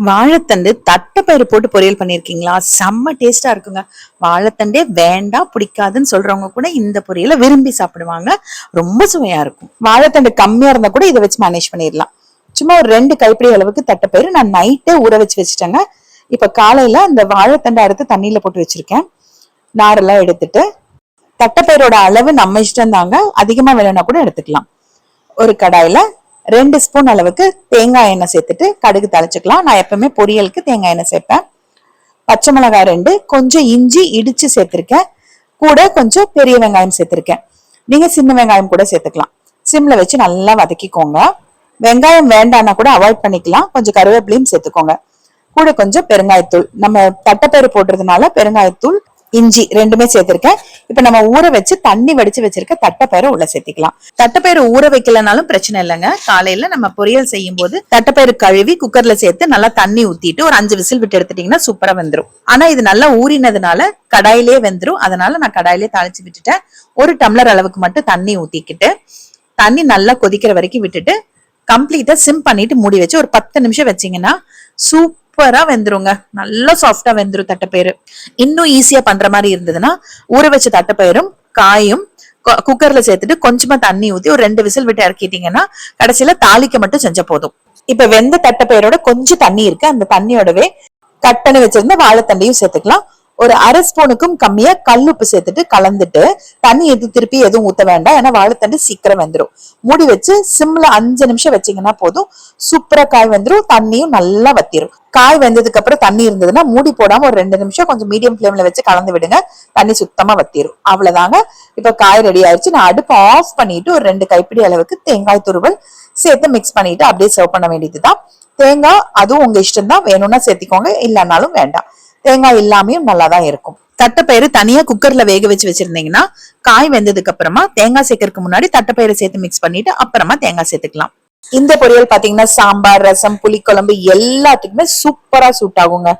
வாழைத்தண்டு தட்டைப்பயிறு போட்டு பொரியல் பண்ணிருக்கீங்களா? செம்ம டேஸ்டா இருக்குங்க. வாழைத்தண்டே வேண்டாம் பிடிக்காதுன்னு சொல்றவங்க கூட இந்த பொரியலை விரும்பி சாப்பிடுவாங்க. ரொம்ப சுவையா இருக்கும். வாழைத்தண்டு கம்மியா இருந்தா கூட இதை வச்சு மேனேஜ் பண்ணிடலாம். சும்மா ஒரு 2 கைப்பிடி அளவுக்கு தட்டைப்பயிறு நான் நைட்டே ஊற வச்சு வச்சுட்டேங்க. இப்ப காலையில அந்த வாழைத்தண்டை அறுத்து தண்ணியில போட்டு வச்சிருக்கேன். நாரெல்லாம் எடுத்துட்டு, தட்டைப்பயிரோட அளவு நம்ம இஷ்டம் தாங்க. அதிகமா வேணும்னா கூட எடுத்துக்கலாம். ஒரு கடாயில 2 ஸ்பூன் அளவுக்கு தேங்காய் எண்ணெய் சேர்த்துட்டு கடுகு தாளிச்சுக்கலாம். நான் எப்பவுமே பொரியலுக்கு தேங்காய் எண்ணெய் சேர்ப்பேன். பச்சை மிளகாய் 2, கொஞ்சம் இஞ்சி இடிச்சு சேர்த்திருக்கேன். கூட கொஞ்சம் பெரிய வெங்காயம் சேர்த்திருக்கேன். நீங்க சின்ன வெங்காயம் கூட சேர்த்துக்கலாம். சிம்ல வச்சு நல்லா வதக்கிக்கோங்க. வெங்காயம் வேண்டாம்னா கூட அவாய்ட் பண்ணிக்கலாம். கொஞ்சம் கருவேப்பிலையும் சேர்த்துக்கோங்க. கூட கொஞ்சம் பெருங்காயத்தூள், நம்ம தட்டைப்பயிறு போடுறதுனால பெருங்காயத்தூள், இஞ்சி 2மே சேர்த்திருக்கேன். இப்ப நம்ம ஊற வச்சு தண்ணி வடிச்சு வச்சிருக்க தட்டைப்பயிரை உள்ள சேர்த்திக்கலாம். தட்டைப்பயிறு ஊற வைக்கலனாலும் பிரச்சனை இல்லைங்க. காலையில நம்ம பொரியல் செய்யும் போது தட்டைப்பயிறு கழுவி குக்கர்ல சேர்த்து நல்லா தண்ணி ஊத்திட்டு ஒரு 5 விசில் விட்டு எடுத்துட்டீங்கன்னா சூப்பரா வெந்துரும். ஆனா இது நல்லா ஊறினதுனால கடாயிலே வெந்துரும். அதனால நான் கடாயிலே தாளிச்சு விட்டுட்டேன். 1 டம்ளர் அளவுக்கு மட்டும் தண்ணி ஊத்திக்கிட்டு தண்ணி நல்லா கொதிக்கிற வரைக்கும் விட்டுட்டு கம்ப்ளீட்டா சிம் பண்ணிட்டு மூடி வச்சு ஒரு 10 நிமிஷம் வச்சீங்கன்னா சூப்பரா வெந்துருங்க. நல்லா சாஃப்டா வெந்துரும் தட்டைப்பயிறு. இன்னும் ஈஸியா பண்ற மாதிரி இருந்ததுன்னா ஊற வச்ச தட்டைப்பயிரும் காயும் குக்கர்ல சேர்த்துட்டு கொஞ்சமா தண்ணி ஊத்தி ஒரு 2 விசில் விட்டு இறக்கிட்டீங்கன்னா கடைசியில தாளிக்க மட்டும் செஞ்ச போதும். இப்ப வெந்த தட்டைப்பயிரோட கொஞ்சம் தண்ணி இருக்கு. அந்த தண்ணியோடவே கட் பண்ணி வச்சிருந்த வாழைத்தண்டையும் சேர்த்துக்கலாம். ஒரு 1/2 ஸ்பூனுக்கும் கம்மியா கல்லுப்பு சேர்த்துட்டு கலந்துட்டு தண்ணி திருப்பி எதுவும் ஊத்த வேண்டாம். ஏன்னா வாழைத்தண்டு சீக்கிரம் வெந்துடும். மூடி வச்சு சிம்ல 5 நிமிஷம் வச்சீங்கன்னா போதும். சூப்பரா காய் வெந்துடும். தண்ணியும் நல்லா வத்திரும். காய் வெந்ததுக்கு அப்புறம் தண்ணி இருந்ததுன்னா மூடி போடாம ஒரு 2 நிமிஷம் கொஞ்சம் மீடியம் ஃபிளேம்ல வச்சு கலந்து விடுங்க. தண்ணி சுத்தமா வத்திரும். அவ்வளவுதாங்க. இப்ப காய் ரெடி ஆயிடுச்சு. நான் அடுப்பு ஆஃப் பண்ணிட்டு ஒரு 2 கைப்பிடி அளவுக்கு தேங்காய் துருவல் சேர்த்து மிக்ஸ் பண்ணிட்டு அப்படியே சர்வ் பண்ண வேண்டியதுதான். தேங்காய் அதுவும் உங்க இஷ்டம் தான். வேணும்னா சேர்த்திக்கோங்க, இல்லைன்னாலும் வேண்டாம். தேங்காய் இல்லாமையும் நல்லாதான் இருக்கும். தட்டைப்பயிறு தனியா குக்கர்ல வேக வச்சு வச்சிருந்தீங்கன்னா காய் வெந்ததுக்கு அப்புறமா தேங்காய் சேர்க்கறதுக்கு முன்னாடி தட்டைப்பயிறு சேர்த்து மிக்ஸ் பண்ணிட்டு அப்புறமா தேங்காய் சேர்த்துக்கலாம். இந்த பொரியல் பாத்தீங்கன்னா சாம்பார், ரசம், புளிக்குழம்பு எல்லாத்துக்குமே சூப்பரா சூட் ஆகுங்க.